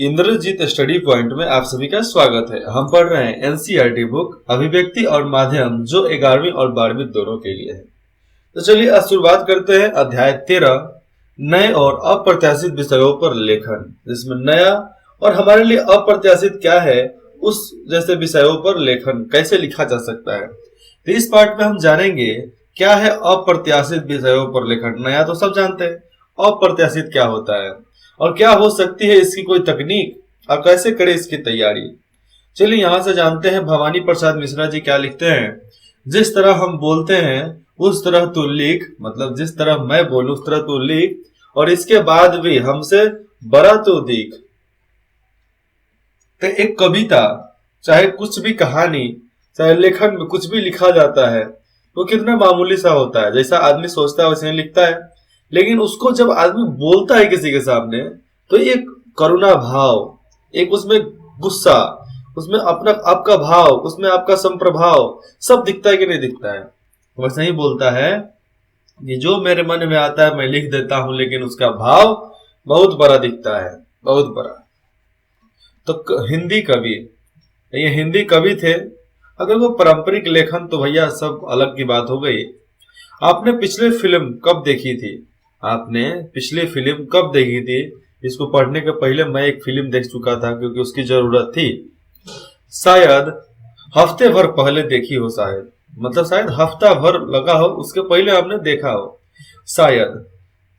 Indrajit study point में आप सभी का स्वागत है। हम पढ़ रहे हैं एनसीईआरटी बुक अभिव्यक्ति और माध्यम, जो 11वीं और 12वीं दोनों के लिए है। तो चलिए आज शुरुआत करते हैं अध्याय 13, नए और अप्रत्याशित विषयों पर लेखन। जिसमें नया और हमारे लिए अप्रत्याशित क्या है, उस जैसे विषयों पर लेखन कैसे लिखा जा सकता है। तो इस पार्ट में हम जानेंगे क्या है अप्रत्याशित विषयों पर लेखन। नया तो सब जानते हैं, अप्रत्याशित क्या होता है और क्या हो सकती है इसकी कोई तकनीक और कैसे करें इसकी तैयारी। चलिए यहां से जानते हैं भवानी प्रसाद मिश्रा जी क्या लिखते हैं। जिस तरह हम बोलते हैं उस तरह तू लिख, मतलब जिस तरह मैं बोलूं उस तरह तू लिख, और इसके बाद भी हमसे बड़ा तो दिख। तो एक कविता, चाहे कुछ भी कहानी, चाहे लेखन में कुछ भी लिखा जाता है तो कितना मामूली सा होता है। जैसा आदमी सोचता है वैसे लिखता है, लेकिन उसको जब आदमी बोलता है किसी के सामने तो एक करुणा भाव, एक उसमें गुस्सा, उसमें अपना आपका भाव, उसमें आपका संप्रभाव सब दिखता है कि नहीं दिखता है। वैसे ही बोलता है कि जो मेरे मन में आता है मैं लिख देता हूं, लेकिन उसका भाव बहुत बड़ा दिखता है, बहुत बड़ा। तो हिंदी कवि, ये हिंदी कवि थे। अगर वो पारंपरिक लेखन तो भैया सब अलग की बात हो गई। आपने पिछले फिल्म कब देखी थी? आपने पिछली फिल्म कब देखी थी? इसको पढ़ने के पहले मैं एक फिल्म देख चुका था क्योंकि उसकी जरूरत थी। शायद हफ्ते भर पहले देखी हो, शायद मतलब शायद हफ्ता भर लगा हो, उसके पहले आपने देखा हो शायद,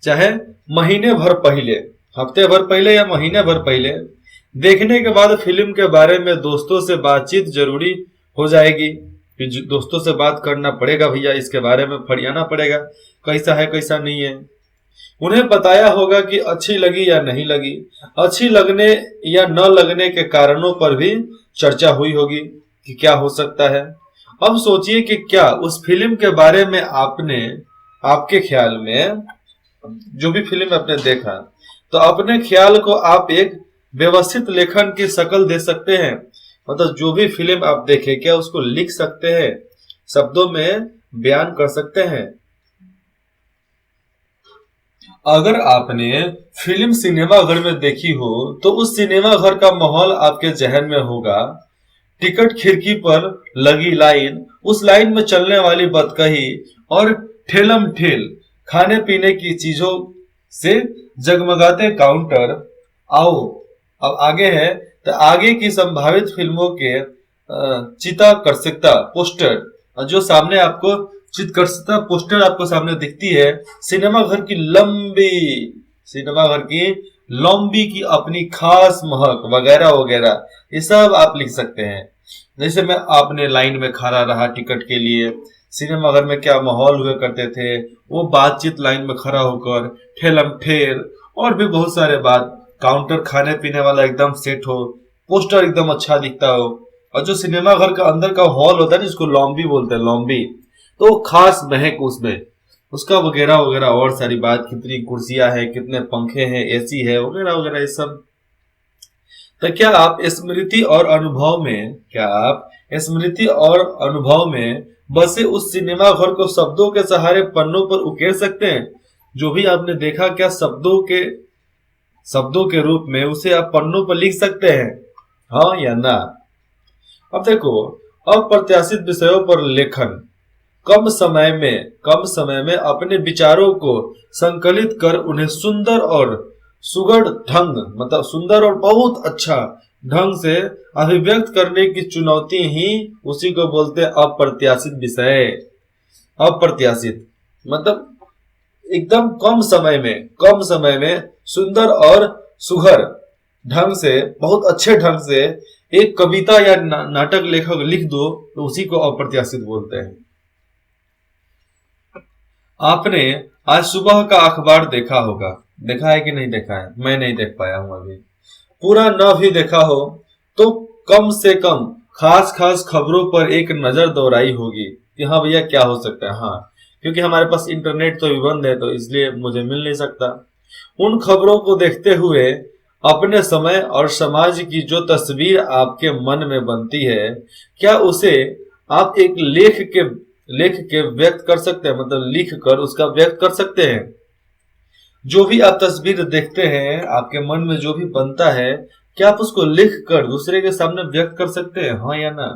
चाहे महीने भर पहले, हफ्ते भर पहले या महीने भर पहले। देखने के बाद फिल्म के बारे में दोस्तों से बातचीत जरूरी हो जाएगी। दोस्तों से बात करना पड़ेगा भैया, इसके बारे में फरियाना पड़ेगा कैसा है कैसा नहीं है। उन्हें बताया होगा कि अच्छी लगी या नहीं लगी, अच्छी लगने या न लगने के कारणों पर भी चर्चा हुई होगी कि क्या हो सकता है। अब सोचिए कि क्या उस फिल्म के बारे में आपके ख्याल में, जो भी फिल्म आपने देखा, तो अपने ख्याल को आप एक व्यवस्थित लेखन की शक्ल दे सकते हैं। मतलब जो भी फिल्म आप देखें, क्या उसको लिख सकते हैं, शब्दों में बयान कर सकते हैं। अगर आपने फिल्म सिनेमा घर में देखी हो तो उस सिनेमा घर का माहौल आपके जहन में होगा। टिकट खिड़की पर लगी लाइन, उस लाइन में चलने वाली बतकही और ठेलम ठेल खाने पीने की चीजों से जगमगाते काउंटर। आओ अब आगे है, तो आगे की संभावित फिल्मों के चित्ताकर्षकता पोस्टर, जो सामने आपको चित्तकर्षकता पोस्टर आपको सामने दिखती है। सिनेमा घर की लंबी की अपनी खास महक वगैरह वगैरह, ये सब आप लिख सकते हैं। जैसे मैं आपने लाइन में खड़ा रहा टिकट के लिए, सिनेमा घर में क्या माहौल हुए करते थे, वो बातचीत लाइन में खड़ा होकर, ठेलम ठेल और भी बहुत सारे बात, काउंटर खाने पीने वाला एकदम सेट हो, पोस्टर एकदम अच्छा दिखता हो, और जो सिनेमा घर का अंदर का हॉल होता है जिसको लॉम्बी बोलते हैं, लॉम्बी, तो खास महक उसमें, उसका वगैरह वगैरह और सारी बात, कितनी कुर्सियां हैं, कितने पंखे हैं, एसी है वगैरह वगैरह, ये सब। तो क्या आप स्मृति और अनुभव में बसे उस सिनेमा घर को शब्दों के सहारे पन्नों पर उकेर सकते हैं? जो भी आपने देखा, क्या शब्दों के रूप में उसे आप पन्नों पर लिख सकते हैं, हाँ या ना? अब देखो, अप्रत्याशित विषयों पर लेखन कम समय में अपने विचारों को संकलित कर उन्हें सुंदर और सुगढ़ ढंग, मतलब सुंदर और बहुत अच्छा ढंग से अभिव्यक्त करने की चुनौती ही, उसी को बोलते हैं अप्रत्याशित विषय। अप्रत्याशित मतलब एकदम कम समय में सुंदर और सुघड़ ढंग से, बहुत अच्छे ढंग से एक कविता या नाटक लेखक लिख दो, तो उसी को अप्रत्याशित बोलते हैं। आपने आज सुबह का अखबार देखा होगा, देखा है कि नहीं देखा है? मैं नहीं देख पाया हूं अभी। पूरा न भी देखा हो तो कम से कम खास खबरों पर एक नजर दौड़ाई होगी कि हाँ भैया क्या हो सकता है। हाँ, क्योंकि हमारे पास इंटरनेट तो भी बंद है, तो इसलिए मुझे मिल नहीं सकता। उन खबरों को देखते हुए अपने समय और समाज की जो तस्वीर आपके मन में बनती है, क्या उसे आप एक लेख के व्यक्त कर सकते हैं, मतलब लिख कर उसका व्यक्त कर सकते हैं। जो भी आप तस्वीर देखते हैं, आपके मन में जो भी बनता है, क्या आप उसको लिख कर दूसरे के सामने व्यक्त कर सकते हैं, हाँ या ना?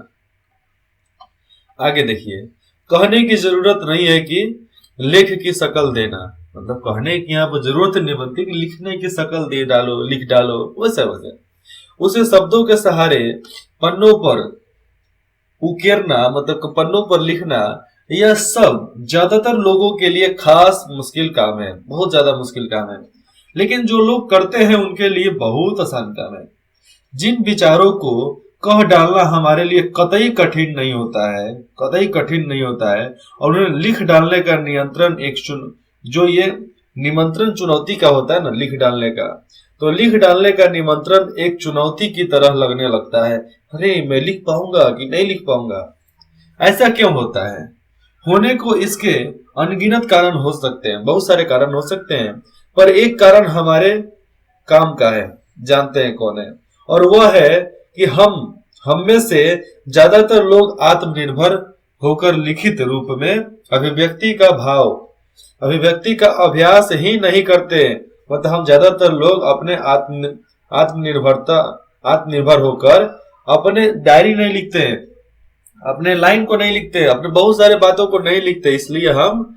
आगे देखिए, कहने की जरूरत नहीं है कि लेख की शक्ल देना, मतलब कहने की यहाँ पर जरूरत नहीं बनती कि लिखने की शक्ल दे डालो, लिख डालो, वैसे वैसे उसे शब्दों के सहारे पन्नों पर उकेरना, मतलब कि पन्नों पर लिखना, यह सब ज्यादातर लोगों के लिए खास मुश्किल काम है, बहुत ज्यादा मुश्किल काम है। लेकिन जो लोग करते हैं उनके लिए बहुत आसान काम है। जिन विचारों को कह डालना हमारे लिए कतई कठिन नहीं होता है, कतई कठिन नहीं होता है, और उन्हें लिख डालने का नियंत्रण जो ये निमंत्रण चुनौती का होता है ना, लिख डालने का, तो लिख डालने का निमंत्रण एक चुनौती की तरह लगने लगता है। अरे मैं लिख पाऊंगा कि नहीं लिख पाऊंगा? ऐसा क्यों होता है? होने को इसके अनगिनत कारण हो सकते हैं, बहुत सारे कारण हो सकते हैं, पर एक कारण हमारे काम का है, जानते हैं कौन है? और वह है कि हम में से ज्यादातर लोग आत्मनिर्भर होकर लिखित रूप में अभिव्यक्ति का अभ्यास ही नहीं करते। मतलब हम ज्यादातर लोग अपने आत्मनिर्भर होकर अपने डायरी नहीं लिखते हैं, अपने लाइन को नहीं लिखते, अपने बहुत सारे बातों को नहीं लिखते, इसलिए हम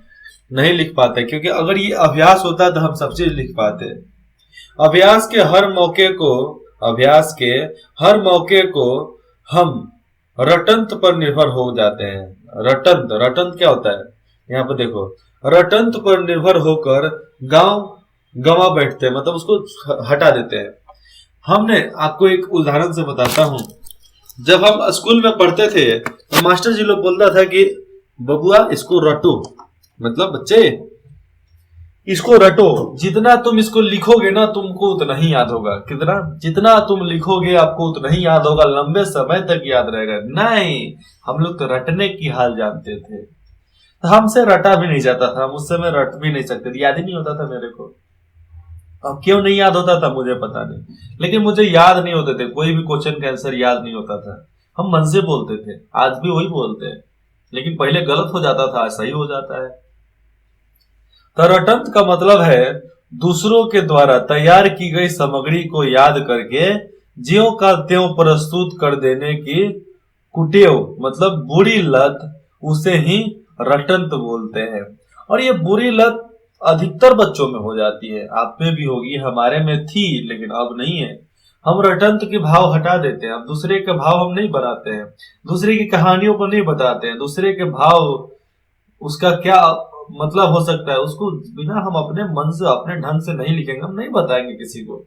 नहीं लिख पाते। क्योंकि अगर ये अभ्यास होता तो हम सब चीज लिख पाते। अभ्यास के हर मौके को हम रटंत पर निर्भर हो जाते हैं। रटंत क्या होता है? यहाँ पर देखो, रटंत पर निर्भर होकर गंवा बैठते हैं, मतलब उसको हटा देते हैं। हमने आपको एक उदाहरण से बताता हूं। जब हम स्कूल में पढ़ते थे तो मास्टर जी लोग बोलता था कि बबुआ इसको रटो, मतलब बच्चे इसको रटो, जितना तुम इसको लिखोगे ना तुमको उतना ही याद होगा। कितना? जितना तुम लिखोगे आपको उतना ही याद होगा, लंबे समय तक याद रहेगा। नहीं, हम लोग तो रटने की हाल जानते थे, हमसे रटा भी नहीं जाता था, मुझसे मैं रट भी नहीं सकते थे, याद ही नहीं होता था मेरे को। अब क्यों नहीं याद होता था मुझे पता नहीं, लेकिन मुझे याद नहीं होते थे, कोई भी क्वेश्चन का आंसर याद नहीं होता था। हम मन से बोलते थे, आज भी वही बोलते हैं, लेकिन पहले गलत हो जाता था, सही हो जाता है। तरटंत का मतलब है दूसरों के द्वारा तैयार की गई सामग्री को याद करके ज्यों का त्यों प्रस्तुत कर देने की कुटेव, मतलब बुरी लत, उसे ही रटंत बोलते हैं। और ये बुरी लत अधिकतर बच्चों में हो जाती है, आप में भी होगी, हमारे में थी लेकिन अब नहीं है। हम रटंत के भाव हटा देते हैं, अब दूसरे के भाव हम नहीं बनाते हैं, दूसरे की कहानियों को नहीं बताते हैं, दूसरे के भाव उसका क्या मतलब हो सकता है उसको बिना हम अपने मन से अपने ढंग से नहीं लिखेंगे, हम नहीं बताएंगे किसी को।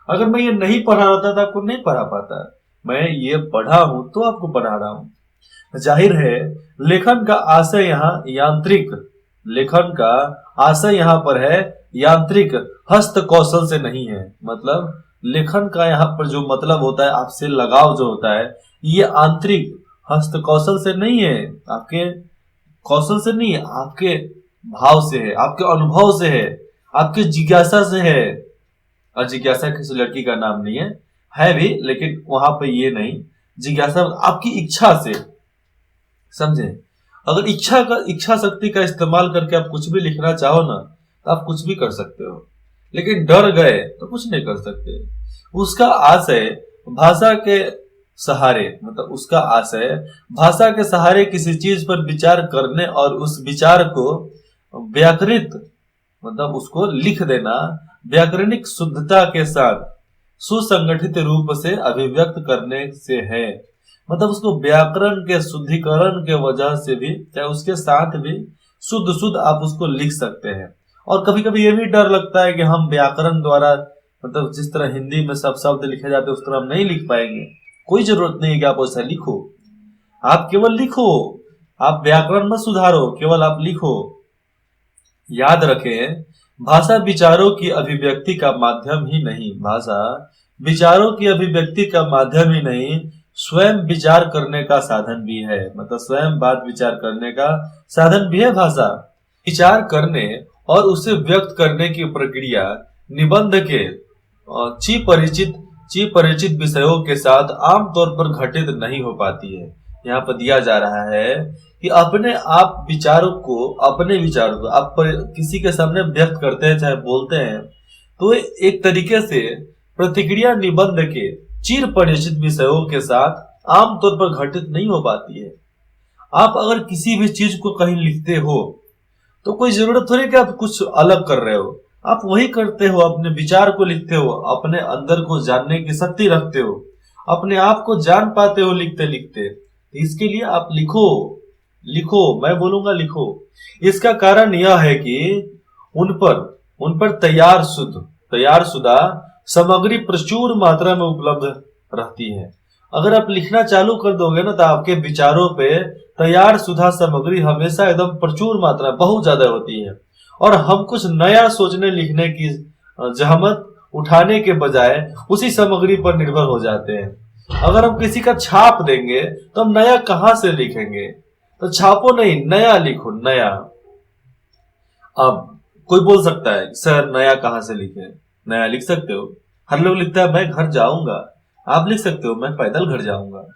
अगर मैं ये नहीं पढ़ा रहता था आपको नहीं पढ़ा पाता, मैं ये पढ़ा हूं तो आपको पढ़ा रहा हूं। जाहिर है लेखन का आशय यहाँ पर है यांत्रिक हस्त कौशल से नहीं है। मतलब लेखन का यहाँ पर जो मतलब होता है, आपसे लगाव जो होता है, ये आंतरिक हस्त कौशल से नहीं है, आपके कौशल से नहीं है, आपके भाव से है, आपके अनुभव से है, आपके जिज्ञासा से है। और जिज्ञासा किसी लड़की का नाम नहीं है भी, लेकिन वहां पे ये नहीं, जिज्ञासा आपकी इच्छा से, समझे? अगर इच्छा शक्ति का इस्तेमाल करके आप कुछ भी लिखना चाहो ना तो आप कुछ भी कर सकते हो, लेकिन डर गए तो कुछ नहीं कर सकते। उसका आशय भाषा के सहारे, मतलब उसका आशय भाषा के सहारे किसी चीज पर विचार करने और उस विचार को व्याकरित, मतलब उसको लिख देना, व्याकरणिक शुद्धता के साथ सुसंगठित रूप से अभिव्यक्त करने से है। मतलब उसको व्याकरण के शुद्धिकरण के वजह से भी, चाहे उसके साथ भी शुद्ध आप उसको लिख सकते हैं। और कभी कभी ये भी डर लगता है कि हम व्याकरण द्वारा, मतलब जिस तरह हिंदी में सब शब्द लिखे जाते हैं उस तरह हम नहीं लिख पाएंगे। कोई जरूरत नहीं है कि आप वैसा लिखो, आप केवल लिखो, आप व्याकरण मत सुधारो, केवल आप लिखो। याद रखें, भाषा विचारों की अभिव्यक्ति का माध्यम ही नहीं, भाषा विचारों की अभिव्यक्ति का माध्यम ही नहीं, स्वयं विचार करने का साधन भी है। मतलब स्वयं बात विचार करने का साधन भी है भाषा। विचार करने और उसे व्यक्त करने की प्रक्रिया निबंध के परिचित विषयों के साथ आमतौर पर घटित नहीं हो पाती है। यहाँ पर दिया जा रहा है कि अपने विचारों को आप किसी के सामने व्यक्त करते हैं, चाहे बोलते हैं, तो एक तरीके से प्रतिक्रिया निबंध के चिर परिचित विषयों के साथ आमतौर पर घटित नहीं हो पाती है। आप अगर किसी भी चीज को कहीं लिखते हो तो कोई जरूरत थोड़ी कि आप कुछ अलग कर रहे हो, आप वही करते हो, अपने विचार को लिखते हो, अपने अंदर को जानने की शक्ति रखते हो, अपने आप को जान पाते हो लिखते लिखते। इसके लिए आप लिखो, लिखो, मैं बोलूंगा लिखो। इसका कारण यह है कि उन पर तैयार शुदा सामग्री प्रचुर मात्रा में उपलब्ध रहती है। अगर आप लिखना चालू कर दोगे ना तो आपके विचारों पे तैयार शुदा सामग्री हमेशा एकदम प्रचुर मात्रा बहुत ज्यादा होती है, और हम कुछ नया सोचने लिखने की जहमत उठाने के बजाय उसी सामग्री पर निर्भर हो जाते हैं। अगर हम किसी का छाप देंगे तो हम नया कहां से लिखेंगे? तो छापो नहीं, नया लिखो, नया। अब कोई बोल सकता है सर नया कहां से लिखे? नया लिख सकते हो, हर लोग लिखता है मैं घर जाऊंगा, आप लिख सकते हो मैं पैदल घर जाऊंगा,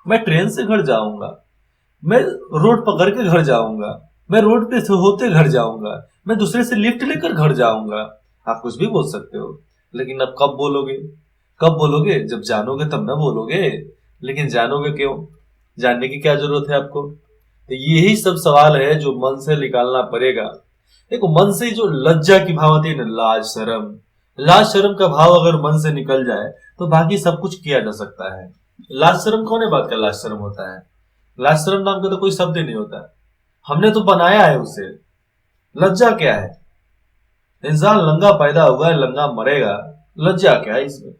मैं ट्रेन से घर जाऊंगा, मैं रोड पकड़ के घर जाऊंगा, मैं रोड पे से होते घर जाऊंगा, मैं दूसरे से लिफ्ट लेकर घर जाऊंगा। आप कुछ भी बोल सकते हो, लेकिन अब कब बोलोगे? कब बोलोगे? जब जानोगे तब ना बोलोगे। लेकिन जानोगे क्यों? जानने की क्या जरूरत है आपको? तो यही सब सवाल है जो मन से निकालना पड़ेगा। देखो, मन से जो लज्जा की भाव आती है ना, लाज शर्म का भाव अगर मन से निकल जाए तो बाकी सब कुछ किया जा सकता है। लाज शर्म कौन है बात का लाज शर्म होता है? लाज शर्म नाम का तो कोई शब्द ही नहीं होता, हमने तो बनाया है उसे। लज्जा क्या है? इंसान लंगा पैदा हुआ है, लंगा मरेगा, लज्जा क्या है इसमें?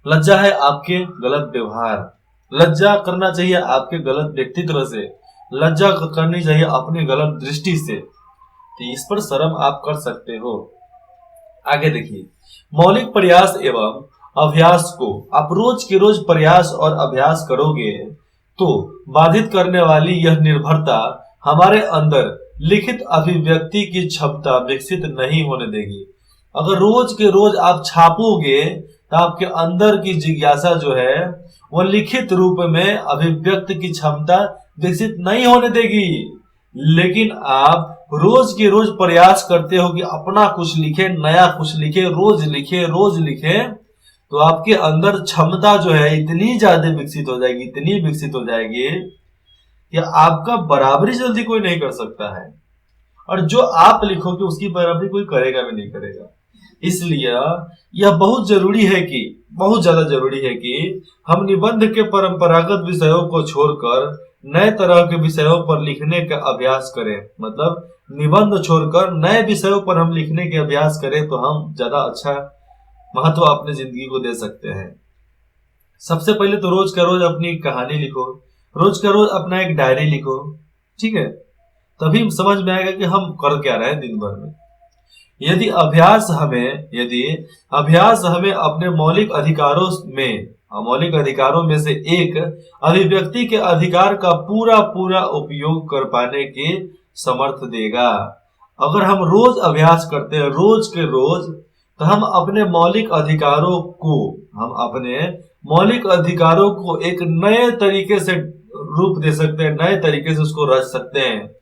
लज्जा है आपके गलत व्यवहार, लज्जा करना चाहिए आपके गलत व्यक्तित्व से, लज्जा करनी चाहिए अपनी गलत दृष्टि से। तो इस पर शर्म आप कर सकते हो। आगे देखिए, मौलिक प्रयास एवं अभ्यास को आप रोज के रोज प्रयास और अभ्यास करोगे तो बाधित करने वाली यह निर्भरता हमारे अंदर लिखित अभिव्यक्ति की क्षमता विकसित नहीं होने देगी। अगर रोज के रोज आप छापोगे तो आपके अंदर की जिज्ञासा जो है वो लिखित रूप में अभिव्यक्त की क्षमता विकसित नहीं होने देगी। लेकिन आप रोज के रोज प्रयास करते हो कि अपना कुछ लिखे, नया कुछ लिखे, रोज लिखे, तो आपके अंदर क्षमता जो है इतनी ज्यादा विकसित हो जाएगी, इतनी विकसित हो जाएगी कि आपका बराबरी जल्दी कोई नहीं कर सकता है, और जो आप लिखोगे उसकी बराबरी कोई करेगा भी नहीं करेगा। इसलिए यह बहुत ज्यादा जरूरी है कि हम निबंध के परंपरागत विषयों को छोड़कर नए तरह के विषयों पर लिखने का अभ्यास करें। मतलब निबंध छोड़कर नए विषयों पर हम लिखने के अभ्यास करें तो हम ज्यादा अच्छा महत्व अपनी जिंदगी को दे सकते हैं। सबसे पहले तो रोज का रोज अपनी कहानी लिखो, रोज का रोज अपना एक डायरी लिखो, ठीक है? तभी समझ में आएगा कि हम कर क्या रहे हैं दिन भर में। यदि अभ्यास हमें अपने मौलिक अधिकारों में से एक अभिव्यक्ति के अधिकार का पूरा उपयोग कर पाने की समर्थ देगा। अगर हम रोज अभ्यास करते हैं रोज के रोज, तो हम अपने मौलिक अधिकारों को एक नए तरीके से रूप दे सकते हैं, नए तरीके से उसको रच सकते हैं,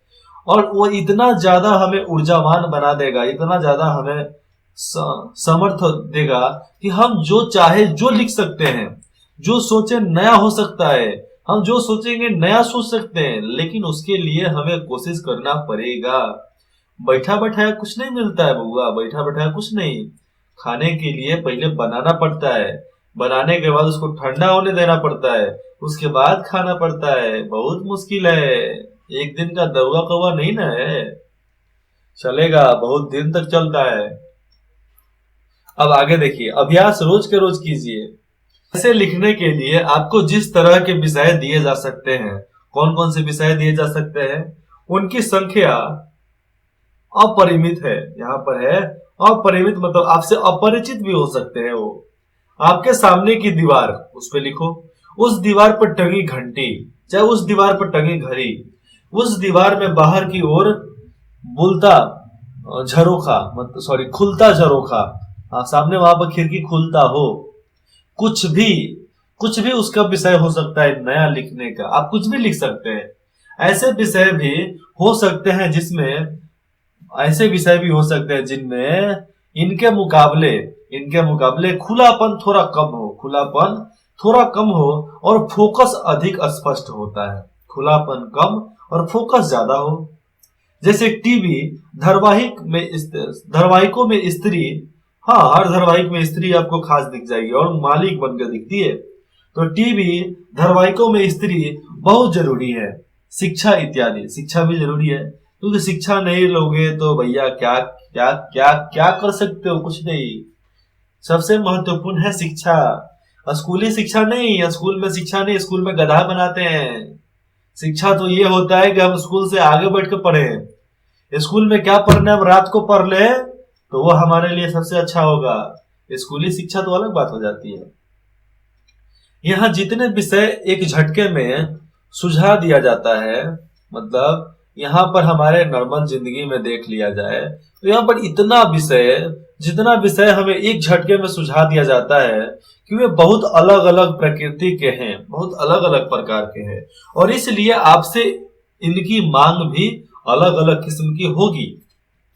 और वो इतना ज्यादा हमें ऊर्जावान बना देगा, इतना ज्यादा हमें समर्थ देगा कि हम जो चाहे जो लिख सकते हैं, जो सोचे नया हो सकता है, हम जो सोचेंगे नया सोच सकते हैं। लेकिन उसके लिए हमें कोशिश करना पड़ेगा। बैठा बैठाया कुछ नहीं मिलता है बउआ, बैठा बैठाया कुछ नहीं। खाने के लिए पहले बनाना पड़ता है, बनाने के बाद उसको ठंडा होने देना पड़ता है, उसके बाद खाना पड़ता है। बहुत मुश्किल है, एक दिन का दवा कवा नहीं ना है, चलेगा, बहुत दिन तक चलता है। अब आगे देखिए, अभ्यास रोज के रोज कीजिए। ऐसे लिखने के लिए आपको जिस तरह के विषय दिए जा सकते हैं, कौन कौन से विषय दिए जा सकते हैं, उनकी संख्या अपरिमित है। यहाँ पर है अपरिमित, मतलब आपसे अपरिचित भी हो सकते हैं वो। आपके सामने की दीवार, उस पर लिखो। उस दीवार पर टंगी घंटी, चाहे उस दीवार पर टंगी घड़ी, उस दीवार में बाहर की ओर खुलता झरोखा, सामने वहां पर खिड़की खुलता हो, कुछ भी उसका विषय हो सकता है नया लिखने का। आप कुछ भी लिख सकते हैं। ऐसे विषय भी हो सकते हैं जिनमें इनके इनके मुकाबले खुलापन थोड़ा कम हो, खुलापन थोड़ा कम हो और फोकस अधिक स्पष्ट होता है। खुलापन कम और फोकस ज्यादा हो। जैसे टीवी धारावाहिकों में स्त्री, हाँ हर धारावाहिक में स्त्री आपको खास दिख जाएगी और मालिक बनकर दिखती है। तो टीवी धारावाहिकों में स्त्री बहुत जरूरी है। शिक्षा इत्यादि, शिक्षा भी जरूरी है, क्योंकि शिक्षा नहीं लोगे तो भैया क्या क्या क्या क्या कर सकते हो, कुछ नहीं। सबसे महत्वपूर्ण है शिक्षा। स्कूली शिक्षा नहीं, स्कूल में शिक्षा नहीं, स्कूल में गधा बनाते हैं। शिक्षा तो ये होता है कि हम स्कूल से आगे बैठ के पढ़े। स्कूल में क्या पढ़ना है, हम रात को पढ़ ले तो वो हमारे लिए सबसे अच्छा होगा। स्कूली शिक्षा तो अलग बात हो जाती है। यहाँ जितने विषय एक झटके में सुझा दिया जाता है, मतलब यहाँ पर हमारे नॉर्मल जिंदगी में देख लिया जाए तो यहाँ पर जितना विषय हमें एक झटके में सुझा दिया जाता है कि वे बहुत अलग अलग प्रकृति के हैं, बहुत अलग अलग प्रकार के हैं, और इसलिए आपसे इनकी मांग भी अलग अलग किस्म की होगी।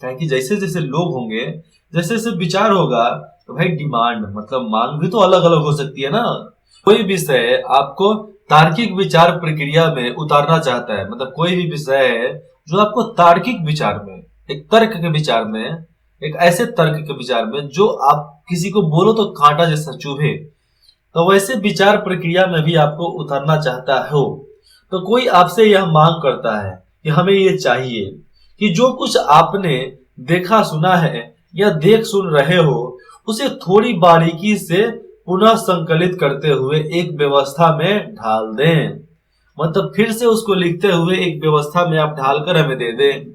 क्योंकि जैसे जैसे लोग होंगे, जैसे जैसे विचार होगा, तो भाई डिमांड मतलब मांग भी तो अलग अलग हो सकती है ना। कोई विषय आपको तार्किक विचार प्रक्रिया में उतारना चाहता है, मतलब कोई भी विषय है जो आपको तार्किक विचार में, एक तर्क के विचार में, एक ऐसे तर्क के विचार में जो आप किसी को बोलो तो कांटा जैसा चुभे, तो वैसे विचार प्रक्रिया में भी आपको उतारना चाहता हो, तो कोई आपसे यह मांग करता है कि हमें ये चाहिए कि जो कुछ आपने देखा सुना है या देख सुन रहे हो उसे थोड़ी बारीकी से पुनः संकलित करते हुए एक व्यवस्था में ढाल दें। मतलब फिर से उसको लिखते हुए एक व्यवस्था में आप ढालकर हमें दे दें।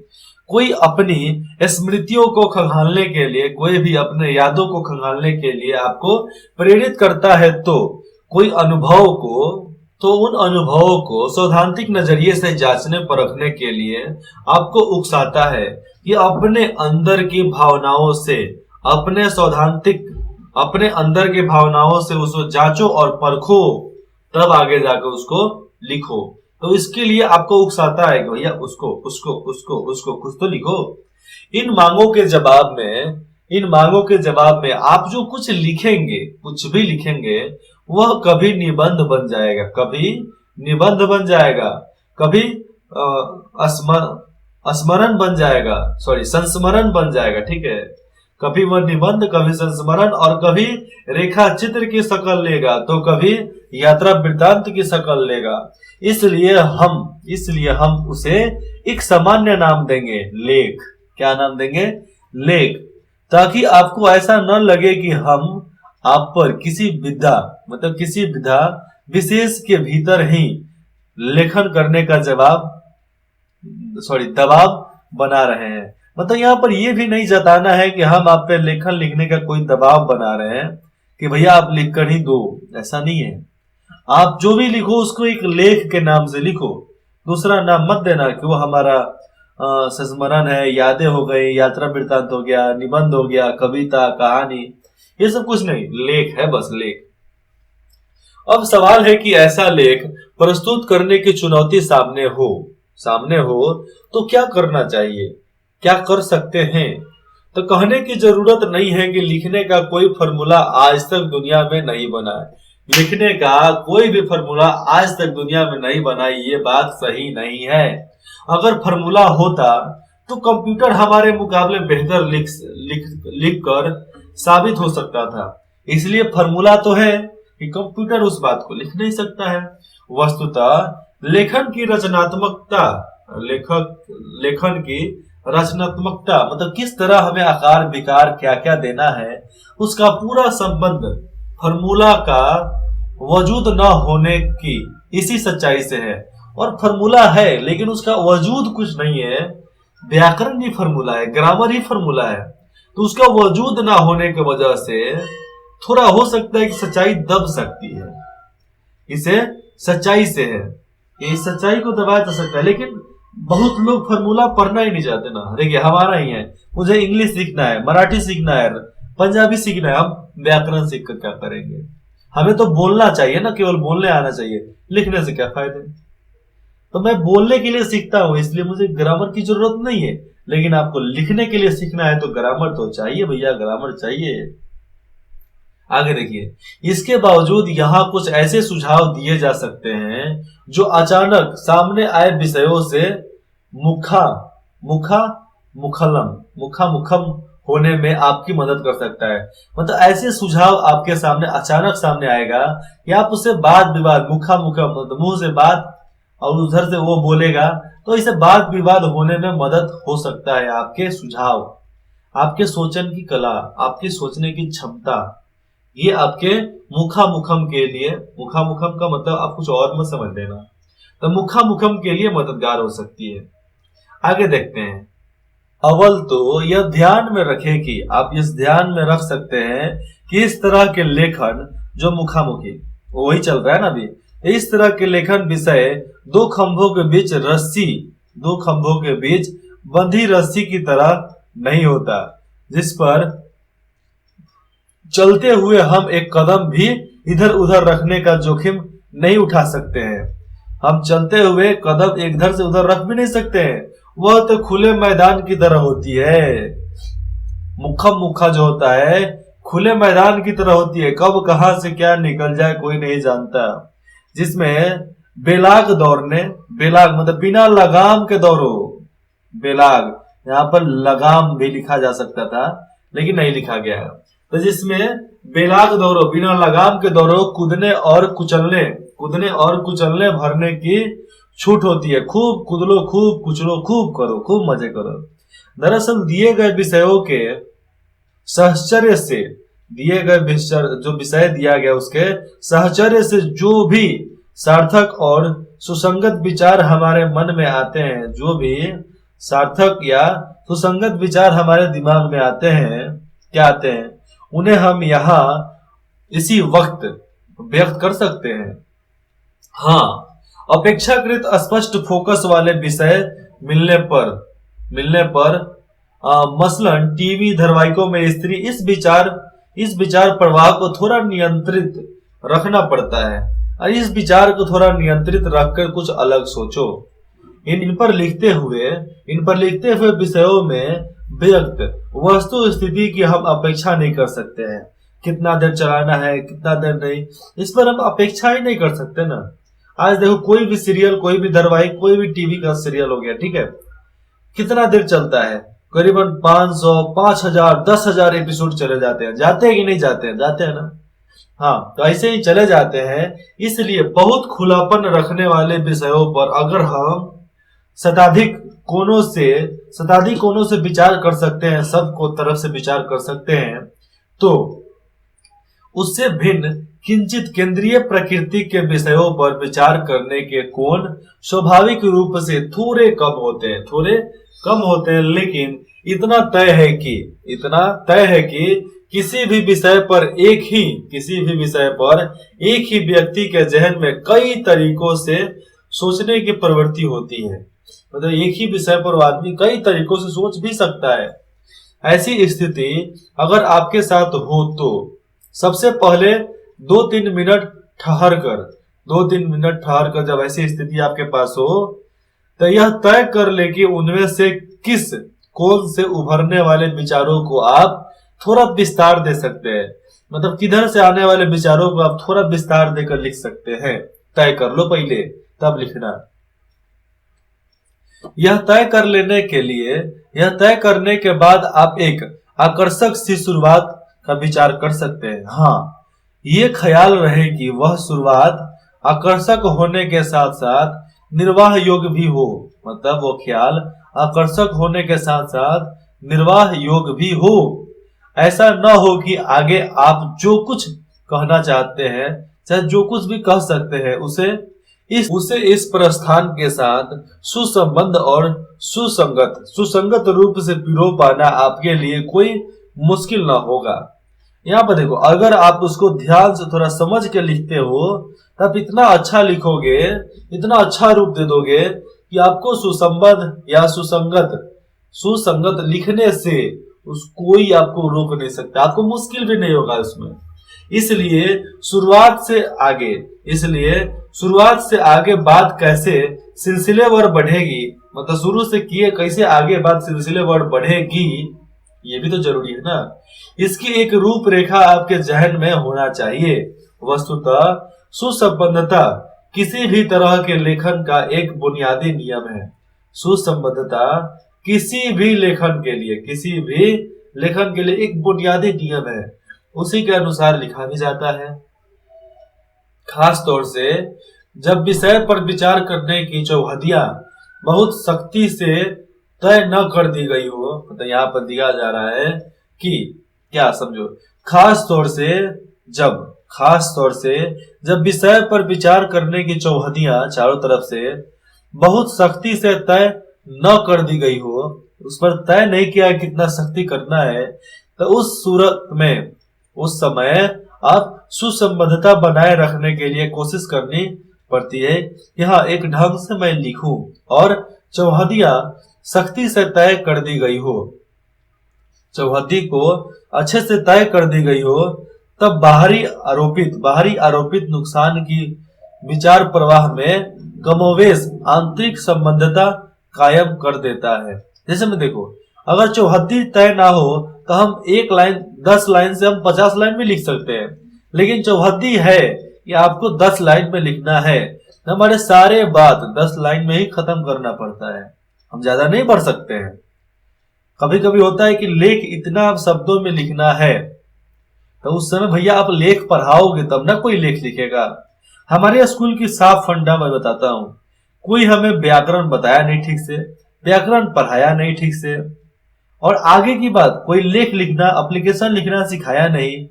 कोई अपनी स्मृतियों को खंगालने के लिए, कोई भी अपने यादों को खंगालने के लिए आपको प्रेरित करता है, तो कोई उन अनुभवों को सैद्धांतिक नजरिए से जांचने परखने के लिए आपको उकसाता है कि अपने अंदर की भावनाओं से, अपने अंदर की भावनाओं से उसको जांचो और परखो, तब आगे जाकर उसको लिखो। तो इसके लिए आपको उकसाता है कि भैया उसको कुछ तो लिखो। इन मांगों के जवाब में आप जो कुछ लिखेंगे, कुछ भी लिखेंगे, वह कभी निबंध बन जाएगा, कभी संस्मरण बन जाएगा, ठीक है। कभी वह निबंध, कभी संस्मरण, और कभी रेखा चित्र की शक्ल लेगा, तो कभी यात्रा वृत्तांत की शक्ल लेगा। इसलिए हम उसे एक सामान्य नाम देंगे, लेख। क्या नाम देंगे? लेख। ताकि आपको ऐसा न लगे कि हम आप पर किसी विधा विशेष के भीतर ही लेखन करने का दबाव बना रहे हैं। मतलब यहाँ पर यह भी नहीं जताना है कि हम आप पे लेखन लिखने का कोई दबाव बना रहे हैं कि भैया आप लिख कर ही दो, ऐसा नहीं है। आप जो भी लिखो उसको एक लेख के नाम से लिखो, दूसरा नाम मत देना कि वो हमारा संस्मरण है, यादें हो गई, यात्रा वृत्तांत हो गया, निबंध हो गया, कविता, कहानी, ये सब कुछ नहीं, लेख है, बस लेख। अब सवाल है कि ऐसा लेख प्रस्तुत करने की चुनौती सामने हो तो क्या करना चाहिए, क्या कर सकते हैं? तो कहने की जरूरत नहीं है कि लिखने का कोई फॉर्मूला आज तक दुनिया में नहीं बना है। लिखने का कोई भी फॉर्मूला आज तक दुनिया में नहीं बना, ये बात सही नहीं है। अगर फॉर्मूला होता तो कंप्यूटर हमारे मुकाबले बेहतर लिख कर साबित हो सकता था। इसलिए फॉर्मूला तो है कि कंप्यूटर उस बात को लिख नहीं सकता है। वस्तुतः लेखन की रचनात्मकता मतलब किस तरह हमें आकार विकार क्या क्या देना है, उसका पूरा संबंध फॉर्मूला का वजूद न होने की इसी सच्चाई से है। और फॉर्मूला है लेकिन उसका वजूद कुछ नहीं है, व्याकरण ही फॉर्मूला है, ग्रामर ही फॉर्मूला है। तो उसका वजूद ना होने की वजह से थोड़ा हो सकता है कि सच्चाई दब सकती है, इसे सच्चाई से है, ये सच्चाई को दबाया जा सकता है। लेकिन बहुत लोग फॉर्मूला पढ़ना ही नहीं चाहते ना। देखिए हमारा ही है, मुझे इंग्लिश सीखना है, मराठी सीखना है, पंजाबी सीखना है, हम व्याकरण सीख कर क्या करेंगे? हमें तो बोलना चाहिए ना, केवल बोलने आना चाहिए, लिखने से क्या फायदे? तो मैं बोलने के लिए सीखता हूँ, इसलिए मुझे ग्रामर की जरूरत नहीं है। लेकिन आपको लिखने के लिए सीखना है तो ग्रामर तो चाहिए भैया, ग्रामर चाहिए। आगे देखिए, इसके बावजूद यहाँ कुछ ऐसे सुझाव दिए जा सकते हैं जो अचानक सामने आए विषयों से मुखा मुखा मुखम होने में आपकी मदद कर सकता है। मतलब ऐसे सुझाव आपके सामने अचानक सामने आएगा कि आप उससे वाद विवाद मुखम मतलब मुंह से बात और उधर से वो बोलेगा, तो इसे वाद विवाद होने में मदद हो सकता है। आपके सुझाव, आपके सोचने की कला, आपकी सोचने की क्षमता, ये आपके मुखम के लिए, मुखम का मतलब आप कुछ और मत समझ लेना, तो मुखम के लिए मददगार हो सकती है। आगे देखते हैं। अव्वल तो यह ध्यान में रखें कि आप इस ध्यान में रख सकते हैं कि इस तरह के लेखन जो मुखामुखी वही चल रहा है ना अभी, इस तरह के लेखन विषय दो खंभों के बीच बंधी रस्सी की तरह नहीं होता, जिस पर चलते हुए हम एक कदम भी इधर उधर रखने का जोखिम नहीं उठा सकते हैं। हम चलते हुए कदम एक इधर से उधर रख भी नहीं सकते हैं, वह तो खुले मैदान की तरह होती है। मुखा जो होता है खुले मैदान की तरह होती है, कब कहां से क्या निकल जाए कोई नहीं जानता, जिसमें बेलाग दौड़ने, बेलाग मतलब बिना लगाम के दौड़ो, बेलाग यहाँ पर लगाम भी लिखा जा सकता था लेकिन नहीं लिखा गया है, तो जिसमें बेलाग दौड़ो, बिना लगाम के दौड़ो, कूदने और कुचलने भरने की छूट होती है। खूब कूदलो, खूब कुचलो, खूब करो, खूब मजे करो। दरअसल दिए गए विषयों के सहचर्य से, दिए गए जो विषय दिया गया उसके सहचर्य से जो भी सार्थक और सुसंगत विचार हमारे मन में आते हैं, जो भी सार्थक या सुसंगत विचार हमारे दिमाग में आते हैं, क्या आते हैं, उन्हें हम यहाँ इसी वक्त व्यक्त कर सकते हैं। हाँ, अपेक्षाकृत स्पष्ट फोकस वाले विषय मिलने पर मसलन टीवी धारावाहिकों में स्त्री इस विचार प्रवाह को थोड़ा नियंत्रित रखना पड़ता है, और इस विचार को थोड़ा नियंत्रित रखकर कुछ अलग सोचो। इन पर लिखते हुए विषयों में व्यक्त वस्तु स्थिति की हम अपेक्षा नहीं कर सकते हैं। कितना देर चलाना है, कितना देर नहीं, इस पर हम अपेक्षा ही नहीं कर सकते ना। आज देखो कोई भी सीरियल, कोई भी धारावाहिक, कोई भी टीवी का सीरियल हो गया, ठीक है, कितना देर चलता है, करीबन 500, 5000, 10,000 एपिसोड चले जाते हैं। जाते हैं कि नहीं जाते हैं? जाते हैं ना। हाँ, तो ऐसे ही चले जाते हैं। इसलिए बहुत खुलापन रखने वाले विषयों पर अगर हम शताधिक कोणों से विचार कर सकते हैं, सबको तरफ से विचार कर सकते हैं, तो उससे भिन्न किंचित केंद्रीय प्रकृति के विषयों पर विचार करने के कोण स्वाभाविक रूप से थोड़े कम होते हैं, लेकिन इतना तय है कि किसी भी विषय पर एक ही व्यक्ति के जहन में कई तरीकों से सोचने की प्रवृत्ति होती है। मतलब एक ही विषय पर आदमी कई तरीकों से सोच भी सकता है। ऐसी स्थिति अगर आपके साथ हो तो सबसे पहले 2-3 मिनट ठहर कर जब ऐसी स्थिति आपके पास हो तो यह तय कर ले कि उनमें से किस कोण से उभरने वाले विचारों को आप थोड़ा विस्तार दे सकते हैं। मतलब किधर से आने वाले विचारों को आप थोड़ा विस्तार देकर लिख सकते हैं। तय कर लो पहले, तब लिखना। यह तय करने के बाद आप एक आकर्षक सी शुरुआत का विचार कर सकते हैं। हाँ, ये ख्याल रहे कि वह शुरुआत आकर्षक होने के साथ साथ निर्वाह योग्य भी हो। मतलब वो ख्याल आकर्षक होने के साथ साथ निर्वाह योग्य भी हो। ऐसा न हो कि आगे आप जो कुछ कहना चाहते हैं, चाहे जो कुछ भी कह सकते हैं, उसे इस प्रस्थान के साथ सुसंबद्ध और सुसंगत रूप से पिरो पाना आपके लिए कोई मुश्किल ना होगा। यहाँ पर देखो, अगर आप उसको ध्यान से थोड़ा समझ के लिखते हो तब इतना अच्छा लिखोगे, इतना अच्छा रूप दे दोगे कि आपको सुसंबद्ध या सुसंगत लिखने से कोई आपको रोक नहीं सकता, आपको मुश्किल भी नहीं होगा उसमें। इसलिए शुरुआत से आगे बात कैसे सिलसिलेवार बढ़ेगी, मतलब शुरू से किए कैसे आगे बात सिलसिलेवार बढ़ेगी, ये भी तो जरूरी है ना। इसकी एक रूपरेखा आपके जहन में होना चाहिए। वस्तुतः सुसंबद्धता किसी भी तरह के लेखन का एक बुनियादी नियम है। सुसंबद्धता किसी भी लेखन के लिए एक बुनियादी नियम है। उसी के अनुसार लिखा भी जाता है। खास तौर से जब विषय पर विचार करने की चौहदियां बहुत सख्ती से तय न कर दी गई हो, मतलब यहाँ पर दिया जा रहा है कि क्या समझो, खास तौर से जब विषय पर विचार करने की चौहदियां चारों तरफ से बहुत सख्ती से तय न कर दी गई हो, उस पर तय नहीं किया कितना सख्ती करना है, तो उस सूरत में उस समय आप सुसंबद्धता बनाए रखने के लिए कोशिश करनी पड़ती है। यहाँ एक ढंग से मैं लिखूं और चौहदियां सख्ती से तय कर दी गई हो, चौहद्दी को अच्छे से तय कर दी गई हो, तब बाहरी आरोपित नुकसान की विचार प्रवाह में कमोवेश आंतरिक संबद्धता कायम कर देता है। जैसे में देखो, अगर चौहद्दी तय ना हो तो हम 1 लाइन 10 लाइन से हम 50 लाइन में लिख सकते हैं, लेकिन चौहद्दी है कि आपको 10 लाइन में लिखना है, हमारे सारे बात 10 लाइन में ही खत्म करना पड़ता है, हम ज्यादा नहीं पढ़ सकते हैं। कभी कभी होता है कि लेख इतना शब्दों में लिखना है, तो उस समय भैया आप लेख पढ़ाओगे तब ना कोई लेख लिखेगा। हमारे स्कूल की साफ फंडा मैं बताता हूँ, कोई हमें व्याकरण बताया नहीं ठीक से, व्याकरण पढ़ाया नहीं ठीक से, और आगे की बात कोई लेख लिखना, एप्लीकेशन लिखना सिखाया नहीं।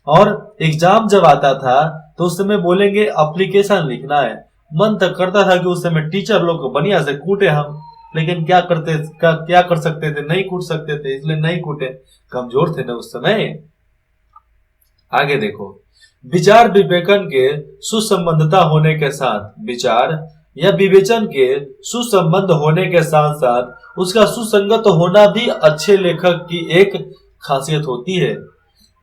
और एग्जाम जब आता था तो उस समय बोलेंगे एप्लीकेशन लिखना है, मन तक करता था कि उस समय टीचर लोग को बढ़िया से कूटे हम, लेकिन क्या कर सकते थे, नहीं कूट सकते थे, इसलिए नहीं कूटे, कमजोर थे ना उस समय। आगे देखो, विचार विवेचन के सुसंबद्धता होने के साथ, विचार या विवेचन के सुसंबद्ध होने के साथ साथ उसका सुसंगत होना भी अच्छे लेखक की एक खासियत होती है।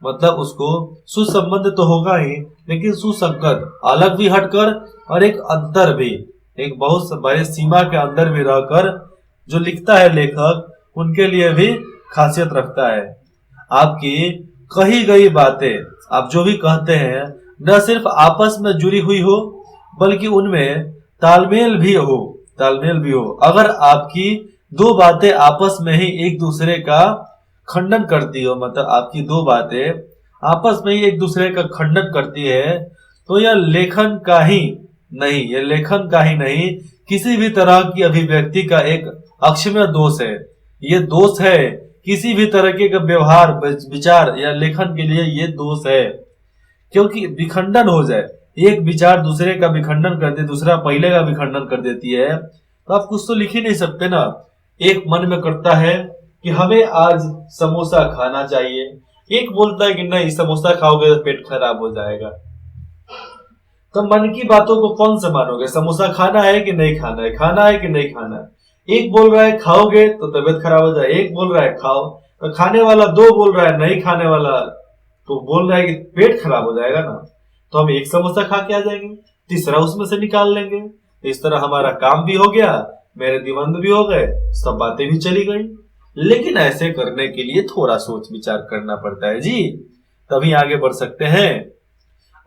मतलब उसको सुसंबद्ध तो होगा ही, लेकिन सुसंगत, अलग भी हटकर और एक अंतर भी, एक बहुत बड़े सीमा के अंदर भी रहकर जो लिखता है लेखक, उनके लिए भी खासियत रखता है। आपकी कही गई बातें, आप जो भी कहते हैं, न सिर्फ आपस में जुड़ी हुई हो, बल्कि उनमें तालमेल भी हो। अगर आपकी 2 बातें आपस में ही एक दूसरे का खंडन करती हो, मतलब आपकी 2 बातें आपस में ही एक दूसरे का खंडन करती है, तो यह लेखन का ही नहीं, किसी भी तरह की अभिव्यक्ति का एक अक्षम्य दोष है। ये दोष है किसी भी तरह के व्यवहार, विचार या लेखन के लिए, ये दोष है। क्योंकि विखंडन हो जाए, एक विचार दूसरे का विखंडन कर दे, दूसरा पहले का विखंडन कर देती है, तो आप कुछ तो लिख ही नहीं सकते ना। एक मन में करता है कि हमें आज समोसा खाना चाहिए, एक बोलता है कि नहीं, समोसा खाओगे तो पेट खराब हो जाएगा। तो मन की बातों को कौन सा मानोगे, समोसा खाना है कि नहीं खाना है, खाना है कि नहीं खाना है। एक बोल रहा है खाओगे तो तबीयत खराब हो जाए, एक बोल रहा है खाओ, तो खाने वाला 2 बोल रहा है, नहीं खाने वाला तो बोल रहा है कि पेट खराब हो जाएगा ना, तो हम एक समोसा खा के आ जाएंगे, तीसरा उसमें से निकाल लेंगे, तो इस तरह हमारा काम भी हो गया, मेरे दिवंग भी हो गए, सब बातें भी चली गई। लेकिन ऐसे करने के लिए थोड़ा सोच विचार करना पड़ता है जी, तभी आगे बढ़ सकते हैं।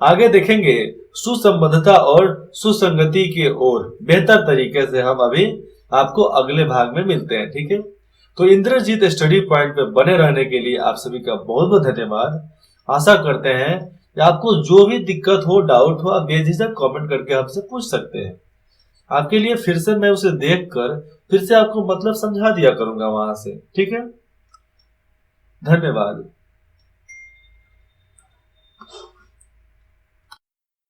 आगे देखेंगे सुसंबद्धता और सुसंगति की ओर बेहतर तरीके से, हम अभी आपको अगले भाग में मिलते हैं, ठीक है। तो इंद्रजीत स्टडी पॉइंट पे बने रहने के लिए आप सभी का बहुत बहुत धन्यवाद। आशा करते हैं कि आपको जो भी दिक्कत हो, डाउट हो, आप बेझिझक कमेंट करके हमसे पूछ सकते हैं। आपके लिए फिर से मैं उसे देखकर फिर से आपको मतलब समझा दिया करूंगा वहां से, ठीक है। धन्यवाद।